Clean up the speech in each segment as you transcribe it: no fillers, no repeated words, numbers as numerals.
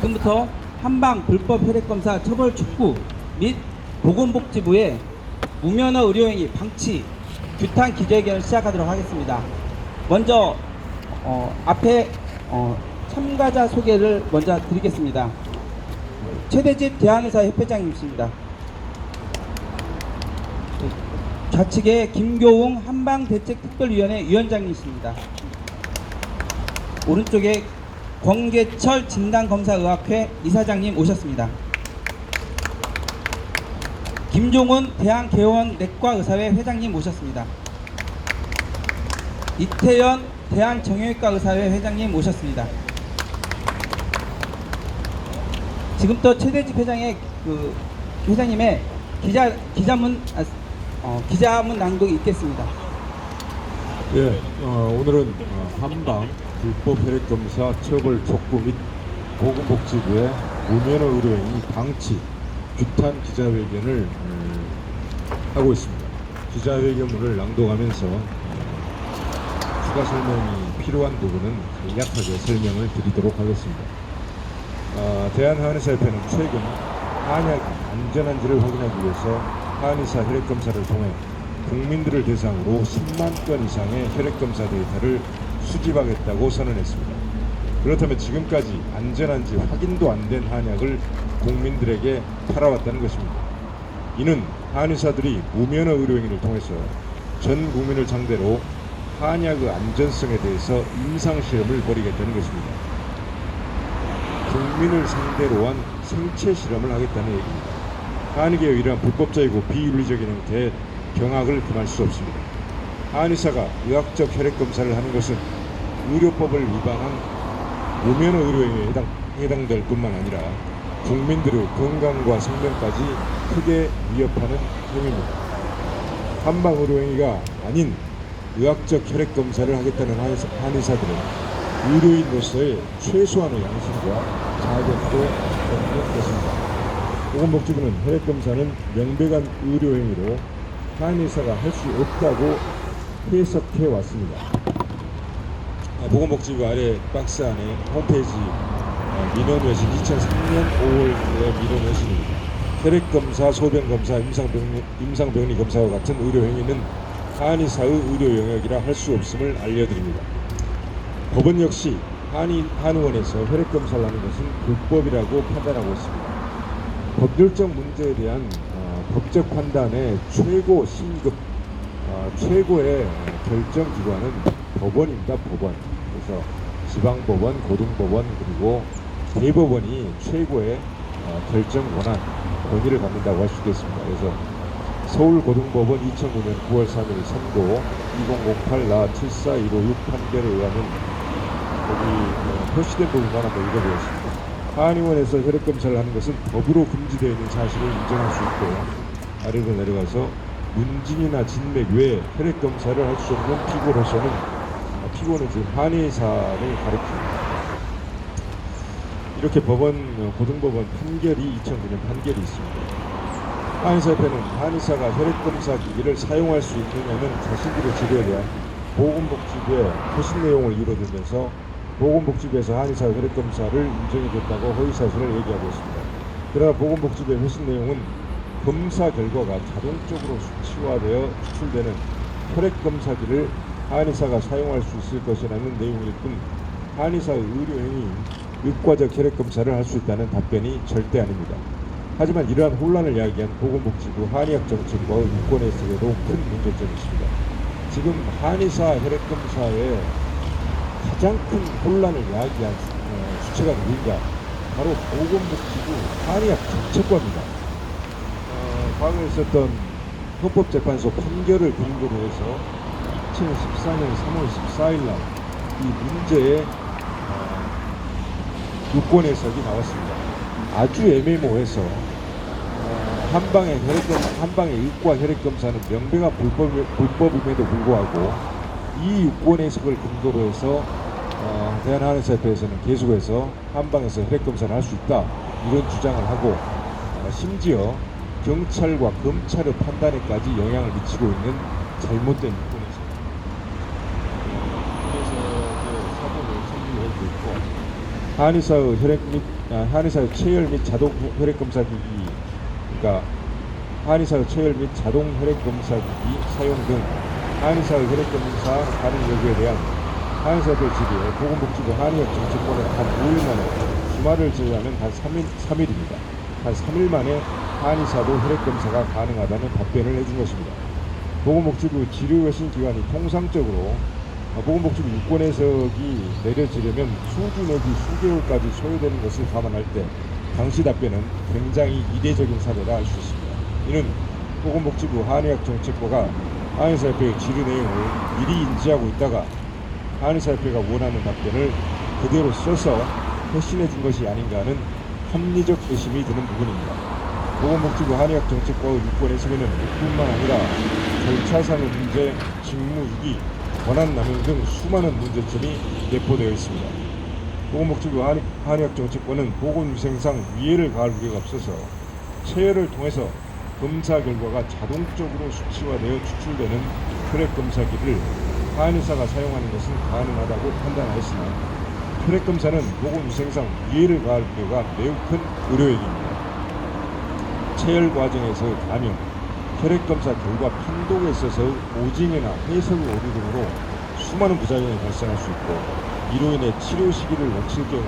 지금부터 한방 불법 혈액검사 처벌 촉구 및 보건복지부의 무면허 의료행위 방치 규탄 기자회견을 시작하도록 하겠습니다. 먼저 앞에 참가자 소개를 먼저 드리겠습니다. 최대집 대한의사 협회장님이십니다. 좌측에 김교웅 한방대책특별위원회 위원장님이십니다. 오른쪽에 권계철 진단검사의학회 이사장님 오셨습니다. 김종훈 대한개원내과의사회 회장님 오셨습니다. 이태연 대한정형외과의사회 회장님 오셨습니다. 지금부터 최대집 회장의 회장님의 기자문 낭독이 있겠습니다. 예, 오늘은 한방 불법 혈액검사 처벌 촉구 및 보건복지부의 무면허 의료행위 방치 규탄 기자회견을 하고 있습니다. 기자회견문을 낭독하면서 추가 설명이 필요한 부분은 간략하게 설명을 드리도록 하겠습니다. 대한한의사협회는 최근 한약 안전한지를 확인하기 위해서 한의사 혈액검사를 통해 국민들을 대상으로 10만 건 이상의 혈액검사 데이터를 수집하겠다고 선언했습니다. 그렇다면 지금까지 안전한지 확인도 안 된 한약을 국민들에게 팔아왔다는 것입니다. 이는 한의사들이 무면허 의료행위를 통해서 전 국민을 상대로 한약의 안전성에 대해서 임상실험을 벌이겠다는 것입니다. 국민을 상대로 한 생체 실험을 하겠다는 얘기입니다. 한의계의 이러한 불법적이고 비윤리적인 행태에 경악을 금할 수 없습니다. 한의사가 의학적 혈액검사를 하는 것은 의료법을 위반한 무면허 의료행위에 해당될 뿐만 아니라 국민들의 건강과 생명까지 크게 위협하는 행위입니다. 한방 의료행위가 아닌 의학적 혈액검사를 하겠다는 한의사들은 의료인으로서의 최소한의 양심과 자격도 없는 것입니다. 보건복지부는 혈액검사는 명백한 의료행위로 한의사가 할 수 없다고 해석해 왔습니다. 보건복지부 아래 박스 안에 홈페이지 민원회신 2003년 5월의 민원회신입니다. 혈액검사, 소변검사, 임상병리검사와 같은 의료행위는 한의사의 의료 영역이라 할 수 없음을 알려드립니다. 법원 역시 한의원에서 혈액검사를 하는 것은 불법이라고 판단하고 있습니다. 법률적 문제에 대한 법적 판단의 최고 신급, 최고의 결정기관은 법원입니다. 법원. 그래서 지방법원, 고등법원 그리고 대법원이 최고의 결정 권한, 권위를 갖는다고 할 수 있겠습니다. 그래서 서울고등법원 2009년 9월 3일 선고 2008 741556 판결에 의하면 여기 표시된 부분만 한번 읽어보겠습니다. 한의원에서 혈액검사를 하는 것은 법으로 금지되어 있는 사실을 인정할 수 있고, 아래로 내려가서 문진이나 진맥 외에 혈액검사를 할 수 없는 피고로서는, 피고는 지금 한의사를 가리킵니다. 이렇게 고등법원 판결이 2009년 판결이 있습니다. 한의사협회는 한의사가 혈액검사 기기를 사용할 수 있느냐는 자신들의 진료에 대한 보건복지부의 회신 내용을 이뤄들면서 보건복지부에서 한의사 혈액검사를 인정해줬다고 허위사실을 얘기하고 있습니다. 그러나 보건복지부의 회신 내용은 검사 결과가 자동적으로 수치화되어 추출되는 혈액검사기를 한의사가 사용할 수 있을 것이라는 내용일 뿐, 한의사의 의료행위인 의과적 혈액검사를 할 수 있다는 답변이 절대 아닙니다. 하지만 이러한 혼란을 야기한 보건복지부 한의학정책과 유권 해석에도 큰 문제점이 있습니다. 지금 한의사 혈액검사의 가장 큰 혼란을 야기한 주체가 누군가? 바로 보건복지부 한의학정책과입니다. 과거에 있었던 헌법재판소 판결을 근거로 해서 2014년 3월 14일 날 이 문제의 유권 해석이 나왔습니다. 아주 애매모호해서 한방의 의과 혈액검사는 명백한 불법임에도 불구하고 이 유권 해석을 근거로 해서 대한한의사협회에서는 계속해서 한방에서 혈액검사를 할 수 있다, 이런 주장을 하고 심지어 경찰과 검찰의 판단에까지 영향을 미치고 있는 잘못된 유권 해석. 그래서 사고를 청구하고 있고, 한의사의 혈액 및 한의사의 체열 및 자동 혈액 검사 기기, 그러니까 한의사의 체열 및 자동 혈액 검사 기기 사용 등 한의사의 혈액 검사 가능 여부에 대한 한의사협회 질의에 보건복지부 한의학 정책본에 단 5일 만에 주말을 제외하는 단 3일입니다. 단 3일 만에 한의사도 혈액 검사가 가능하다는 답변을 해준 것입니다. 보건복지부 지류여신 기관이 통상적으로 보건복지부 유권 해석이 내려지려면 수주 내지 수개월까지 소요되는 것을 감안할 때 당시 답변은 굉장히 이례적인 사례라 할 수 있습니다. 이는 보건복지부 한의학 정책과가 한의사협회의 지류 내용을 미리 인지하고 있다가 한의사협회가 원하는 답변을 그대로 써서 회신해 준 것이 아닌가 하는 합리적 의심이 드는 부분입니다. 보건복지부 한의학 정책과의 유권 해석에는 이뿐만 아니라 절차상의 문제, 직무유기, 권한남용 등 수많은 문제점이 내포되어 있습니다. 보건복지부 한의학 정책과는 보건위생상 위해를 가할 우려가 없어서 체열을 통해서 검사 결과가 자동적으로 수치화되어 추출되는 혈액검사기를 한의사가 사용하는 것은 가능하다고 판단하였으나 혈액검사는 보건위생상 위해를 가할 우려가 매우 큰 의료행위입니다. 체열 과정에서의 감염, 혈액검사 결과 판독에 있어서 오징이나 해석의 오류 등으로 수많은 부작용이 발생할 수 있고 이로 인해 치료 시기를 놓칠 경우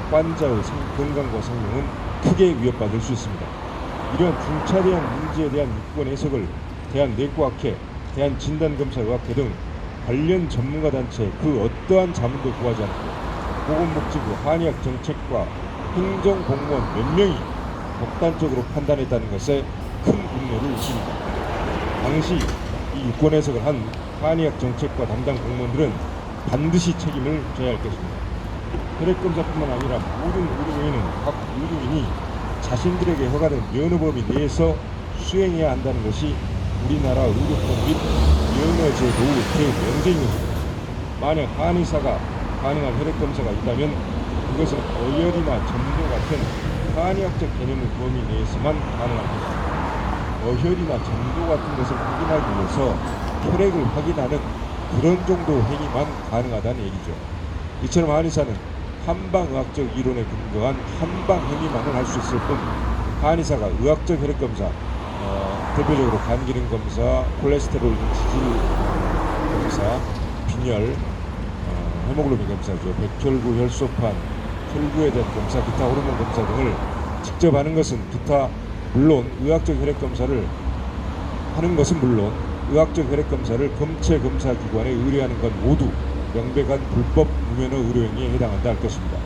환자의 건강과 생명은 크게 위협받을 수 있습니다. 이러한 중차대한 문제에 대한 유권 해석을 대한내과학회, 대한진단검사의학회 등 관련 전문가 단체 그 어떠한 자문도 구하지 않고 보건복지부 한의학 정책과 행정공무원 몇 명이 독단적으로 판단했다는 것에 큰 분노를 일으킵니다. 당시 이 유권 해석을 한 한의학 정책과 담당 공무원들은 반드시 책임을 져야 할 것입니다. 혈액검사뿐만 아니라 모든 의료인은 각 의료인이 자신들에게 허가된 면허 범위 내에서 수행해야 한다는 것이 우리나라 의료법 및 면허제도의 대명제인 것입니다. 만약 한의사가 가능한 혈액검사가 있다면 그것은 어혈이나 전도 같은 한의학적 개념의 범위 내에서만 가능한 것입니다. 어혈이나 전도 같은 것을 확인하기 위해서 혈액을 확인하는 그런 정도 행위만 가능하다는 얘기죠. 이처럼 한의사는 한방의학적 이론에 근거한 한방 행위만을 할 수 있을 뿐 한의사가 의학적 혈액검사, 대표적으로 간기능검사, 콜레스테롤 지질 검사, 빈혈, 헤모글로빈 검사죠. 백혈구, 혈소판, 혈구에 대한 검사, 기타 호르몬 검사 등을 직접 하는 것은 물론 의학적 혈액검사를 하는 것은 물론 의학적 혈액검사를 검체 검사기관에 의뢰하는 건 모두 명백한 불법 무면허 의료행위에 해당한다 할 것입니다.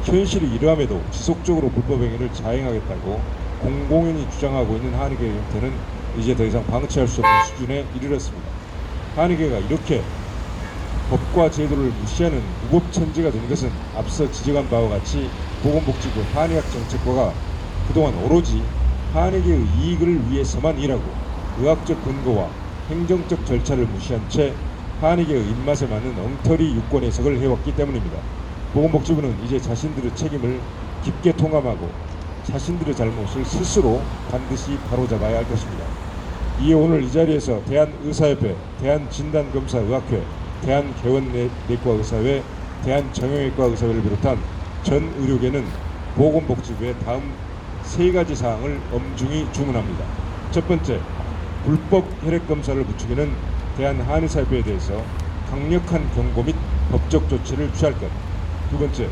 현실이 이러함에도 지속적으로 불법행위를 자행하겠다고 공공연히 주장하고 있는 한의계의 형태는 이제 더 이상 방치할 수 없는 수준에 이르렀습니다. 한의계가 이렇게 법과 제도를 무시하는 무법천지가 된 것은 앞서 지적한 바와 같이 보건복지부 한의학 정책과가 그동안 오로지 한의계의 이익을 위해서만 일하고 의학적 근거와 행정적 절차를 무시한 채 한의계의 입맛에 맞는 엉터리 유권 해석을 해왔기 때문입니다. 보건복지부는 이제 자신들의 책임을 깊게 통감하고 자신들의 잘못을 스스로 반드시 바로잡아야 할 것입니다. 이에 오늘 이 자리에서 대한의사협회, 대한진단검사의학회, 대한개원내과의사회, 대한정형외과의사회를 비롯한 전 의료계는 보건복지부의 다음 3가지 사항을 엄중히 주문합니다. 첫 번째, 불법 혈액검사를 부추기는 대한한의사협회에 대해서 강력한 경고 및 법적 조치를 취할 것. 두 번째,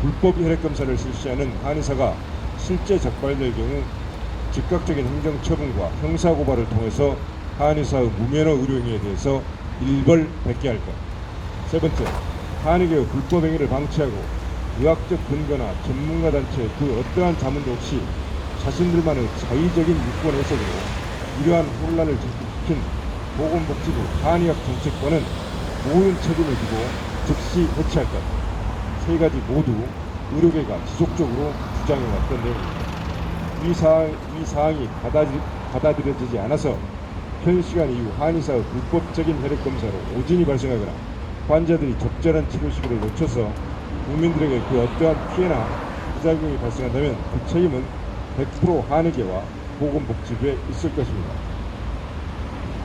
불법 혈액검사를 실시하는 한의사가 실제 적발될 경우 즉각적인 행정처분과 형사고발을 통해서 한의사의 무면허 의료행위에 대해서 일벌 백계할 것. 세 번째, 한의계의 불법행위를 방치하고 의학적 근거나 전문가 단체의 그 어떠한 자문도 없이 자신들만의 자의적인 유권 해석으로 이러한 혼란을 증폭시킨 보건복지부 한의학 정책과는 모든 책임을 지고 즉시 해체할 것. 3가지 모두 의료계가 지속적으로 주장해왔던 내용입니다. 이 사항이 받아들여지지 않아서 현 시간 이후 한의사의 불법적인 혈액검사로 오진이 발생하거나 환자들이 적절한 치료 시기를 놓쳐서 국민들에게 그 어떠한 피해나 부작용이 발생한다면 그 책임은 100% 한의계와 보건복지부에 있을 것입니다.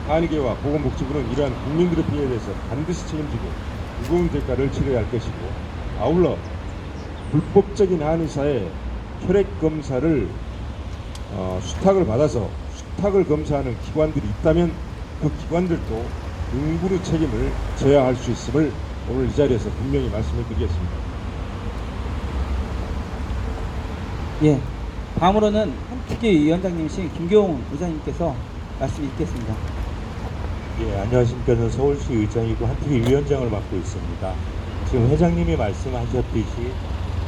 한의계와 보건복지부는 이러한 국민들의 피해에 대해서 반드시 책임지고 무거운 대가를 치러야 할 것이고, 아울러 불법적인 한의사의 혈액 검사를 수탁을 받아서 수탁을 검사하는 기관들이 있다면 그 기관들도 응부의 책임을 져야 할 수 있음을 오늘 이 자리에서 분명히 말씀을 드리겠습니다. 예. 다음으로는 한특위 위원장님이신 김교웅 의장님께서 말씀 있겠습니다. 예, 안녕하십니까. 저는 서울시 의장이고 한특위 위원장을 맡고 있습니다. 지금 회장님이 말씀하셨듯이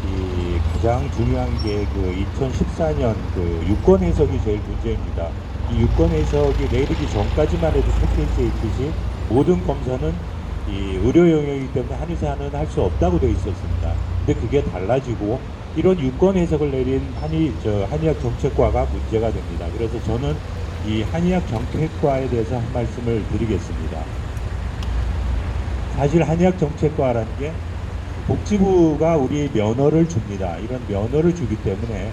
이 가장 중요한 게 그 2014년 그 유권 해석이 제일 문제입니다. 이 유권 해석이 내리기 전까지만 해도 속해져 있듯이 모든 검사는 이 의료 영역이기 때문에 한의사는 할 수 없다고 되어 있었습니다. 근데 그게 달라지고 이런 유권 해석을 내린 한의학 정책과가 문제가 됩니다. 그래서 저는 이 한의학 정책과에 대해서 한 말씀을 드리겠습니다. 사실 한의학 정책과라는 게 복지부가 우리 면허를 줍니다. 이런 면허를 주기 때문에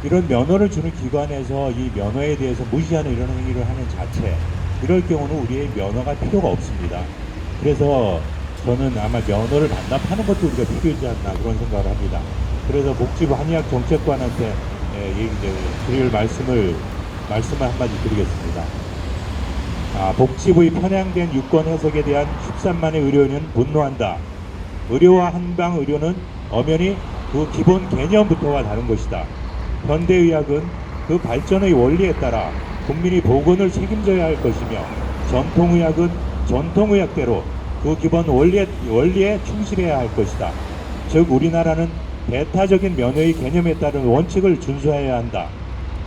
이런 면허를 주는 기관에서 이 면허에 대해서 무시하는 이런 행위를 하는 자체, 이럴 경우는 우리의 면허가 필요가 없습니다. 그래서 저는 아마 면허를 반납하는 것도 우리가 필요하지 않나 그런 생각을 합니다. 그래서 복지부 한의학 정책관한테 드릴 말씀을 한마디 드리겠습니다. 복지부의 편향된 유권 해석에 대한 13만의 의료인은 분노한다. 의료와 한방 의료는 엄연히 그 기본 개념부터가 다른 것이다. 현대의학은 그 발전의 원리에 따라 국민이 보건을 책임져야 할 것이며, 전통의학은 전통의학대로 그 기본 원리에 충실해야 할 것이다. 즉 우리나라는 배타적인 면허의 개념에 따른 원칙을 준수해야 한다.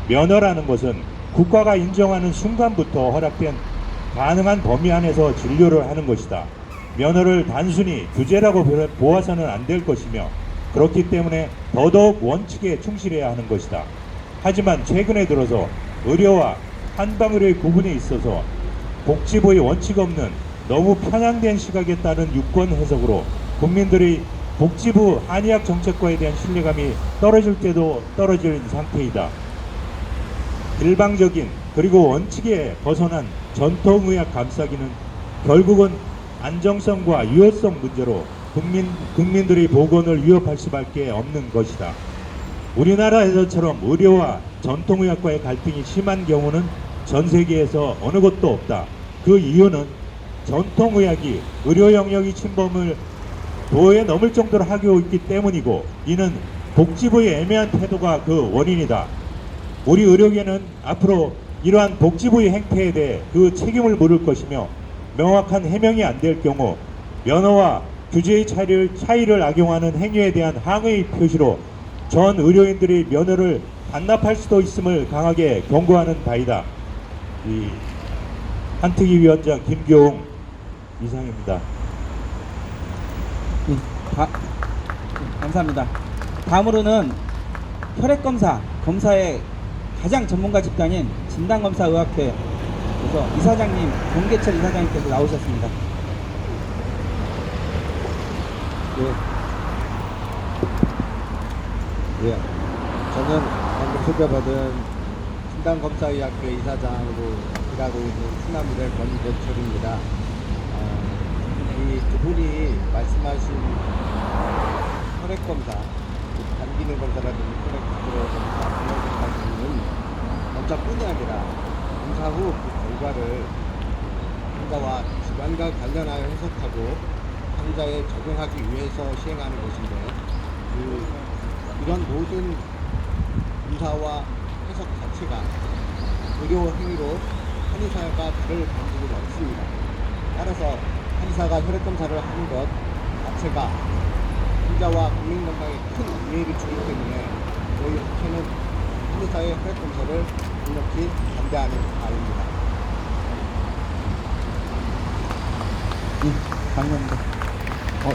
면허라는 것은 국가가 인정하는 순간부터 허락된 가능한 범위 안에서 진료를 하는 것이다. 면허를 단순히 규제라고 보아서는 안 될 것이며, 그렇기 때문에 더더욱 원칙에 충실해야 하는 것이다. 하지만 최근에 들어서 의료와 한방의료의 구분에 있어서 복지부의 원칙 없는 너무 편향된 시각에 따른 유권 해석으로 국민들의 복지부 한의학 정책과에 대한 신뢰감이 떨어질 때도 떨어진 상태이다. 일방적인 그리고 원칙에 벗어난 전통의학 감싸기는 결국은 안정성과 유효성 문제로 국민들의 보건을 위협할 수밖에 없는 것이다. 우리나라에서처럼 의료와 전통의학과의 갈등이 심한 경우는 전 세계에서 어느 곳도 없다. 그 이유는 전통의학이 의료 영역의 침범을 도에 넘을 정도로 하고 있기 때문이고, 이는 복지부의 애매한 태도가 그 원인이다. 우리 의료계는 앞으로 이러한 복지부의 행태에 대해 그 책임을 물을 것이며, 명확한 해명이 안 될 경우 면허와 규제의 차이를 악용하는 행위에 대한 항의 표시로 전 의료인들이 면허를 반납할 수도 있음을 강하게 경고하는 바이다. 이 한특위 위원장 김교웅 이상입니다. 감사합니다. 다음으로는 검사의 가장 전문가 집단인 진단검사의학회 그래서 이사장님, 동계철 이사장님께서 나오셨습니다. 예. 저는 방금 소개받은 진단검사의학회 이사장으로 일하고 있는 충남모델 권대철입니다. 이 두 분이 말씀하신 혈액검사, 단기능 검사라든지 혈액검사, 건강검사는 검사뿐이 아니라 검사 후 그 결과를 환자와 질환과 관련하여 해석하고 환자에 적용하기 위해서 시행하는 것인데, 이런 모든 검사와 해석 자체가 의료 행위로 한의사가 다를 방법은 없습니다. 따라서 한의사가 혈액검사를 하는 것 자체가 환자와 국민 건강에 큰 위해를 주기 때문에 저희 학회는 한의사의 혈액검사를 강력히 반대하는 바입니다. 감사합니다.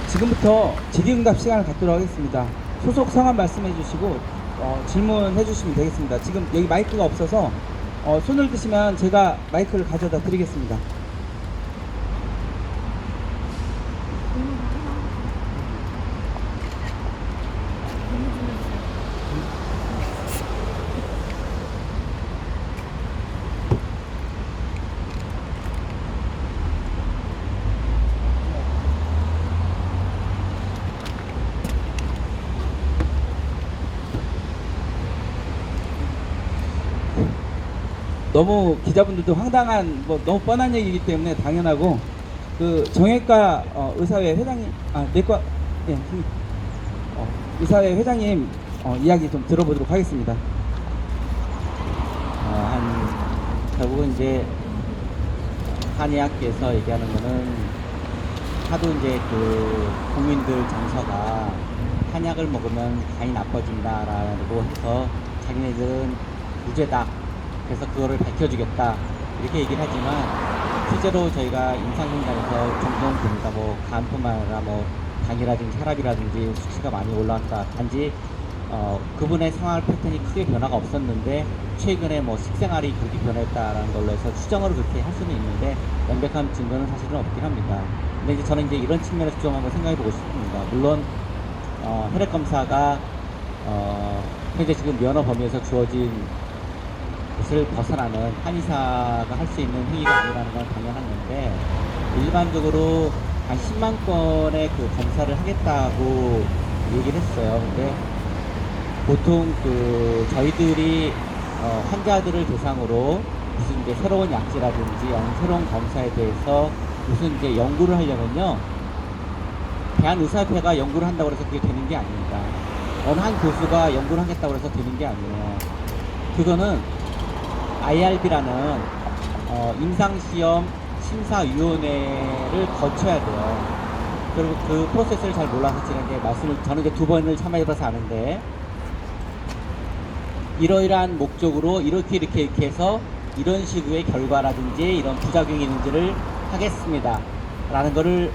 지금부터 질의응답 시간을 갖도록 하겠습니다. 소속 성함 말씀해 주시고 질문해 주시면 되겠습니다. 지금 여기 마이크가 없어서 손을 드시면 제가 마이크를 가져다 드리겠습니다. 너무 기자분들도 황당한 뭐 너무 뻔한 얘기이기 때문에 당연하고 그 정형외과 의사회 회장님 내과 예, 의사회 회장님 이야기 좀 들어보도록 하겠습니다. 결국은 이제 한의학계에서 얘기하는 거는 하도 이제 그 국민들 정서가 한약을 먹으면 간이 나빠진다라고 해서 자기네들은 무죄다. 그래서 그거를 밝혀주겠다. 이렇게 얘기를 하지만 실제로 저희가 임상현장에서 종종 봅니다. 뭐 간뿐만 아니라 뭐 당이라든지 혈압이라든지 수치가 많이 올라왔다. 단지 그분의 생활 패턴이 크게 변화가 없었는데 최근에 뭐 식생활이 그렇게 변했다라는 걸로 해서 추정으로 그렇게 할 수는 있는데 명백한 증거는 사실은 없긴 합니다. 근데 이제 저는 이제 이런 측면에서 좀 한번 생각해 보고 싶습니다. 물론 혈액 검사가 현재 지금 면허 범위에서 주어진 것을 벗어나는 한의사가 할 수 있는 행위가 아니라는 건 당연한 건데 일반적으로 한 10만 건의 그 검사를 하겠다고 얘기를 했어요. 근데 보통 그 저희들이 환자들을 대상으로 무슨 이제 새로운 약제라든지 아니면 새로운 검사에 대해서 무슨 이제 연구를 하려면요. 대한의사협회가 연구를 한다고 해서 그게 되는 게 아닙니다. 어느 한 교수가 연구를 하겠다고 해서 되는 게 아니에요. 그거는 IRB라는 임상시험 심사위원회를 거쳐야 돼요. 그리고 그 프로세스를 잘 몰라서 제가 이제 저는 이제 2번을 참여해봐서 아는데 이러이러한 목적으로 이렇게 해서 이런 식의 결과라든지 이런 부작용이 있는지를 하겠습니다. 라는 거를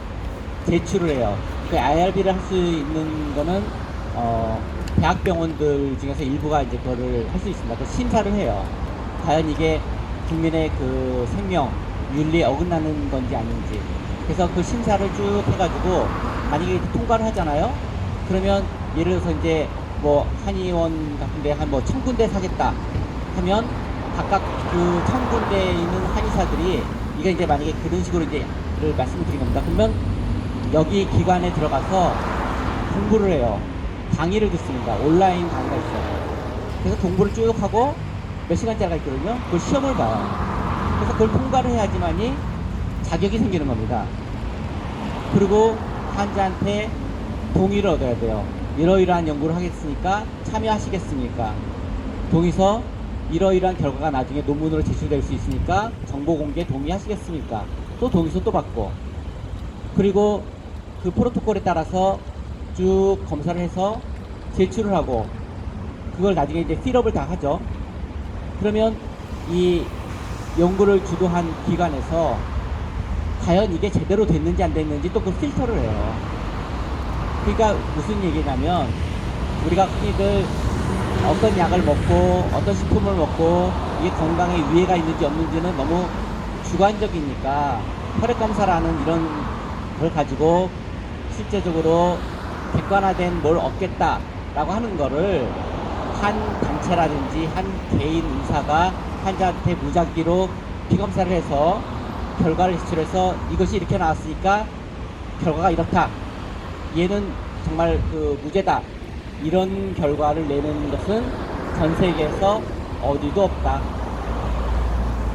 제출을 해요. 그 IRB를 할 수 있는 거는 대학병원들 중에서 일부가 이제 그거를 할 수 있습니다. 그 심사를 해요. 과연 이게 국민의 그 생명, 윤리에 어긋나는 건지 아닌지. 그래서 그 심사를 쭉 해가지고 만약에 통과를 하잖아요. 그러면 예를 들어서 이제 뭐 한의원 같은데 한 뭐 1000군데 사겠다 하면 각각 그 1000군데에 있는 한의사들이 이게 이제 만약에 그런 식으로 이제 를 말씀을 드린 겁니다. 그러면 여기 기관에 들어가서 공부를 해요. 강의를 듣습니다. 온라인 강의가 있어요. 그래서 공부를 쭉 하고 몇 시간짜리가 있거든요. 그걸 시험을 봐요. 그래서 그걸 통과를 해야지만이 자격이 생기는 겁니다. 그리고 환자한테 동의를 얻어야 돼요. 이러이러한 연구를 하겠으니까 참여하시겠습니까? 동의서 이러이러한 결과가 나중에 논문으로 제출될 수 있으니까 정보 공개 동의하시겠습니까? 또 동의서 또 받고 그리고 그 프로토콜에 따라서 쭉 검사를 해서 제출을 하고 그걸 나중에 이제 필업을 다 하죠. 그러면 이 연구를 주도한 기관에서 과연 이게 제대로 됐는지 안 됐는지 또 그 필터를 해요. 그러니까 무슨 얘기냐면 우리가 흔히들 어떤 약을 먹고 어떤 식품을 먹고 이게 건강에 위해가 있는지 없는지는 너무 주관적이니까 혈액검사라는 이런 걸 가지고 실제적으로 객관화된 뭘 얻겠다라고 하는 거를 한 단체라든지 한 개인 의사가 환자한테 무작위로 피검사를 해서 결과를 제출해서 이것이 이렇게 나왔으니까 결과가 이렇다. 얘는 정말 그 무죄다. 이런 결과를 내는 것은 전 세계에서 어디도 없다.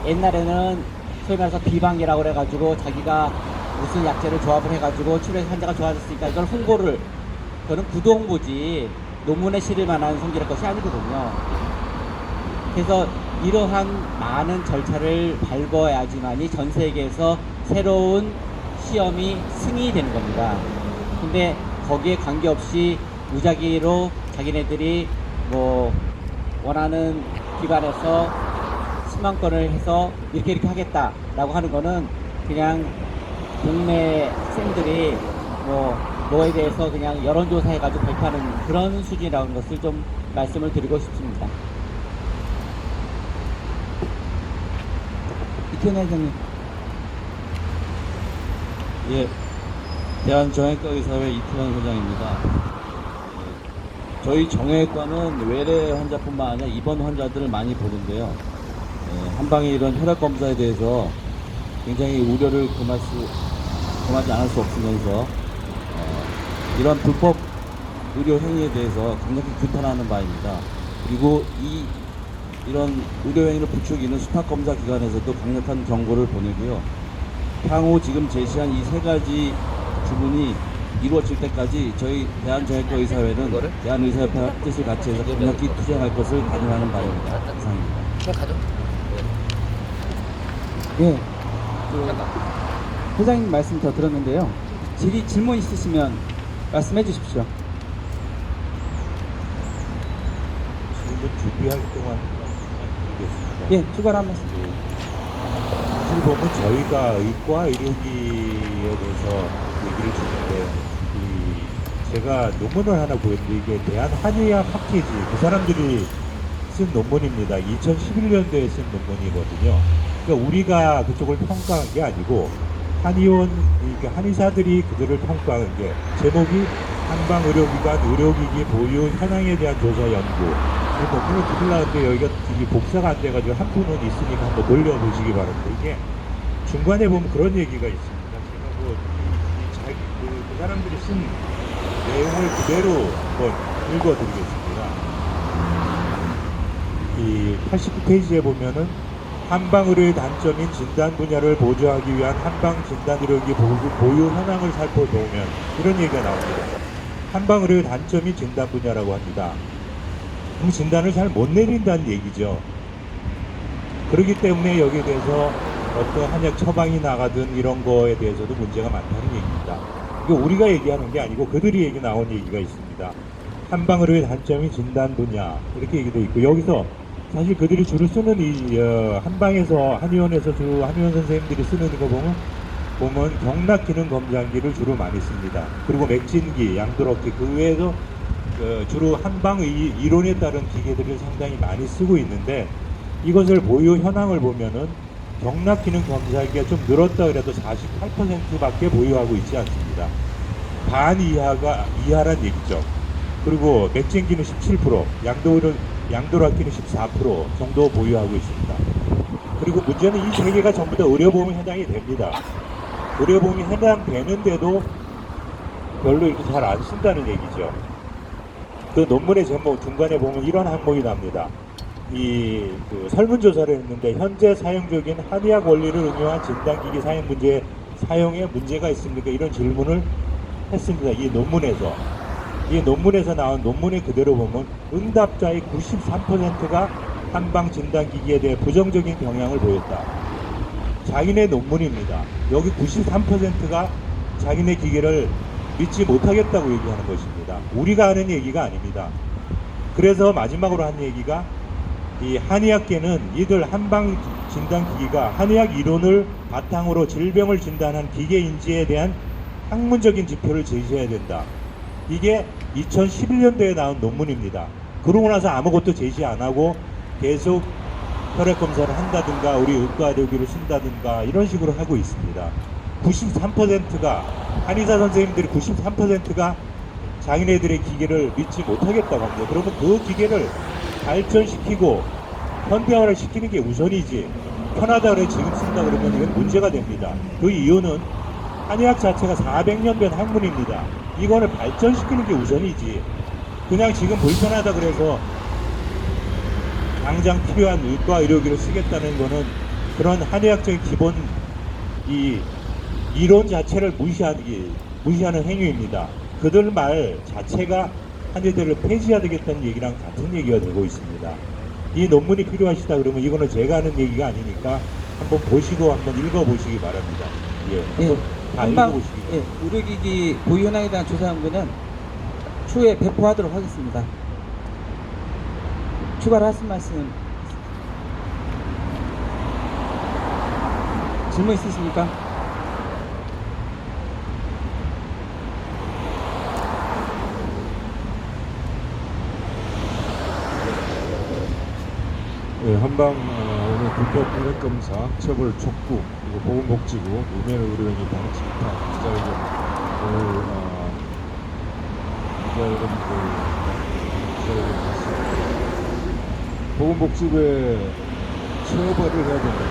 옛날에는 소위 말해서 비방이라고 그래가지고 자기가 무슨 약제를 조합을 해가지고 치료해서 환자가 좋아졌으니까 이걸 홍보를 그거는 구도 홍보지 논문에 실을 만한 성질의 것이 아니거든요. 그래서 이러한 많은 절차를 밟아야지만이 전 세계에서 새로운 시험이 승인되는 겁니다. 근데 거기에 관계없이 무작위로 자기네들이 뭐 원하는 기관에서 10만 건을 해서 이렇게 하겠다라고 하는 거는 그냥 동네 학생들이 뭐에 대해서 그냥 여론조사 해가지고 발표하는 그런 수준이라는 것을 좀 말씀을 드리고 싶습니다. 이태원 회장님. 예, 대한정형외과 의사회 이태원 회장입니다. 저희 정형외과는 외래 환자뿐만 아니라 입원 환자들을 많이 보는데요. 한방에 이런 혈액 검사에 대해서 굉장히 우려를 금하지 않을 수 없으면서 이런 불법 의료 행위에 대해서 강력히 규탄하는 바입니다. 그리고 이 이런 의료행위를 부추기는 수탁검사 기관에서도 강력한 경고를 보내고요. 향후 지금 제시한 이 세 가지 주문이 이루어질 때까지 저희 대한정형외과의사회는 대한의사협회 뜻을 같이 해서 강력히 투쟁할 것을 단언하는 바입니다. 이상입니다. 예. 회장님 말씀 더 들었는데요. 질문 있으시면 말씀해 주십시오. 질문 준비할 동안 드리겠습니다. 예, 추가로 한 말씀. 사실 보면 저희가 의과 의료기에 대해서 얘기를 주는데 제가 논문을 하나 보였는데 이게 대한 한의학 학회지 그 사람들이 쓴 논문입니다. 2011년도에 쓴 논문이거든요. 그러니까 우리가 그쪽을 평가한 게 아니고 한의원, 그러니까 한의사들이 그들을 평가한 게 제목이 한방의료기관 의료기기 보유 현황에 대한 조사 연구. 이 논문을 드리려는데 여기가 이게 복사가 안 돼가지고 한 분은 있으니까 한번 돌려보시기 바랍니다. 이게 중간에 보면 그런 얘기가 있습니다. 제가 그 사람들이 쓴 내용을 그대로 한번 읽어드리겠습니다. 이 89페이지에 보면은 한방의료의 단점인 진단 분야를 보조하기 위한 한방 진단의료기 보유 현황을 살펴보면 이런 얘기가 나옵니다. 한방의료의 단점이 진단 분야라고 합니다. 그럼 진단을 잘 못 내린다는 얘기죠. 그렇기 때문에 여기에 대해서 어떤 한약 처방이 나가든 이런 거에 대해서도 문제가 많다는 얘기입니다. 이게 우리가 얘기하는 게 아니고 그들이 얘기 나온 얘기가 있습니다. 한방의료의 단점이 진단 분야 이렇게 얘기도 있고 여기서 사실 그들이 주로 쓰는 이 한방에서 한의원에서 주로 한의원 선생님들이 쓰는 거 보면 경락 기능 검사기를 주로 많이 씁니다. 그리고 맥진기, 양도럽기 그 외에도 주로 한방 이론에 따른 기계들을 상당히 많이 쓰고 있는데 이것을 보유 현황을 보면은 경락 기능 검사기가 좀 늘었다 그래도 48%밖에 보유하고 있지 않습니다. 반 이하란 얘기죠. 그리고 맥진기는 17%, 양도락기는 14% 정도 보유하고 있습니다. 그리고 문제는 이 세 개가 전부 다 의료보험에 해당이 됩니다. 의료보험이 해당되는데도 별로 이렇게 잘 안 쓴다는 얘기죠. 그 논문의 제목 중간에 보면 이런 항목이 납니다. 그 설문조사를 했는데 현재 사용적인 한의학 원리를 응용한 진단기기 사용 사용에 문제가 있습니까? 이런 질문을 했습니다. 이 논문에서 나온 논문에 그대로 보면 응답자의 93%가 한방 진단기기에 대해 부정적인 경향을 보였다. 자기네 논문입니다. 여기 93%가 자기네 기계를 믿지 못하겠다고 얘기하는 것입니다. 우리가 하는 얘기가 아닙니다. 그래서 마지막으로 한 얘기가 이 한의학계는 이들 한방 진단기기가 한의학 이론을 바탕으로 질병을 진단한 기계인지에 대한 학문적인 지표를 제시해야 된다. 이게 2011년도에 나온 논문입니다. 그러고 나서 아무것도 제시 안 하고 계속 혈액 검사를 한다든가 우리 의과의료기를 쓴다든가 이런 식으로 하고 있습니다. 93%가 한의사 선생님들이 93%가 자기네들의 기계를 믿지 못하겠다고 합니다. 그러면 그 기계를 발전시키고 현대화를 시키는 게 우선이지 편하다 그래 지금 쓴다 그러면 이건 문제가 됩니다. 그 이유는 한의학 자체가 400년 된 학문입니다. 이거를 발전시키는 게 우선이지 그냥 지금 불편하다 그래서 당장 필요한 의과 의료기를 쓰겠다는 거는 그런 한의학적인 기본 이 이론 자체를 무시하는 행위입니다. 그들 말 자체가 한의대를 폐지해야 되겠다는 얘기랑 같은 얘기가 되고 있습니다. 이 논문이 필요하시다 그러면 이거는 제가 하는 얘기가 아니니까 한번 보시고 한번 읽어보시기 바랍니다. 예, 다 한방 읽어보시기 바랍니다. 의료기기 보유 현황에 대한 조사 연구는 추후에 배포하도록 하겠습니다. 추가로 하신 말씀 질문 있으십니까? 네, 한방 오늘 불법 혈액 검사, 처벌 촉구, 그리고 보건복지부, 무면 의료인이 방치 기타 기자회견 보건복지부에 처벌을 해야 된다,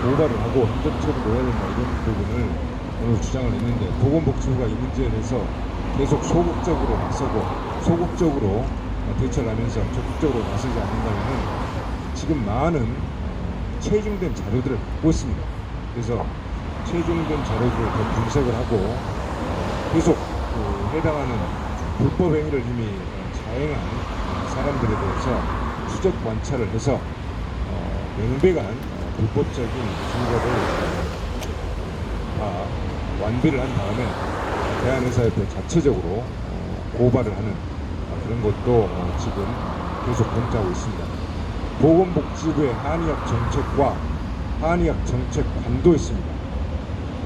고발을 하고 행정처벌을 해야 된다 이런 부분을 오늘 주장을 했는데 보건복지부가 이 문제에 대해서 계속 소극적으로 나서고 소극적으로 대처를 하면서 적극적으로 나서지 않는다면 지금 많은 체중된 자료들을 갖고 있습니다. 그래서 체중된 자료들을 더 분석을 하고 계속 해당하는 불법 행위를 이미 자행한 사람들에 대해서 추적 관찰을 해서 명백한 불법적인 증거를 다 완비를 한 다음에 대한의사협회 자체적으로 고발을 하는 그런 것도 지금 계속 검토하고 있습니다. 보건복지부의 한의학 정책과 한의학 정책관도 있습니다.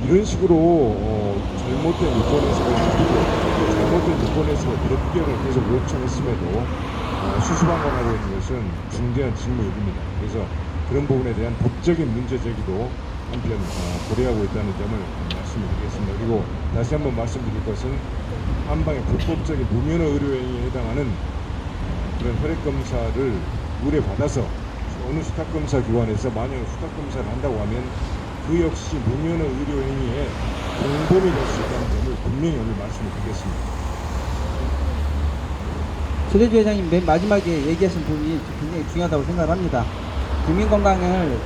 이런 식으로 잘못된 인권 해석을 시키고 잘못된 인권 해석의 변경을 계속 요청했음에도 수수방관하고 있는 것은 중대한 직무유기입니다. 그래서 그런 부분에 대한 법적인 문제 제기도 한편 고려하고 있다는 점을 말씀을 드리겠습니다. 그리고 다시 한번 말씀드릴 것은 한방의 불법적인 무면허 의료행위에 해당하는 그런 혈액검사를 의뢰받아서 어느 수탁검사 기관에서 만약 수탁검사를 한다고 하면 그 역시 무면허 의료행위에 공범이 될 수 있다는 점을 분명히 오늘 말씀을 드리겠습니다. 조대주 회장님 맨 마지막에 얘기하신 부분이 굉장히 중요하다고 생각합니다. 국민 건강을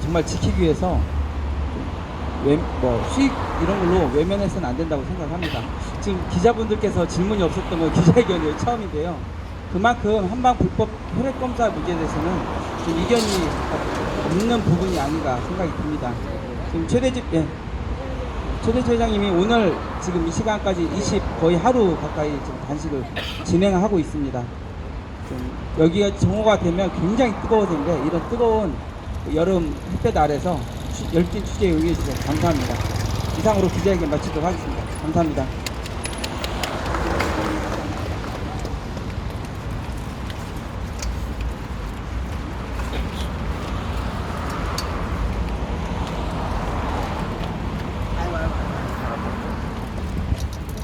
정말 지키기 위해서 수익 이런 걸로 외면해서는 안 된다고 생각합니다. 지금 기자분들께서 질문이 없었던 건 기자회견이 처음인데요. 그만큼 한방 불법 혈액 검사 문제에 대해서는 좀 이견이 있는 부분이 아닌가 생각이 듭니다. 지금 최대주 회장님이 오늘 지금 이 시간까지 거의 하루 가까이 지금 단식을 진행하고 있습니다. 좀 여기가 정오가 되면 굉장히 뜨거워지는데 이런 뜨거운 여름 햇볕 아래서 열띤 취재에 응해주셔서 감사합니다. 이상으로 기자회견 마치도록 하겠습니다. 감사합니다.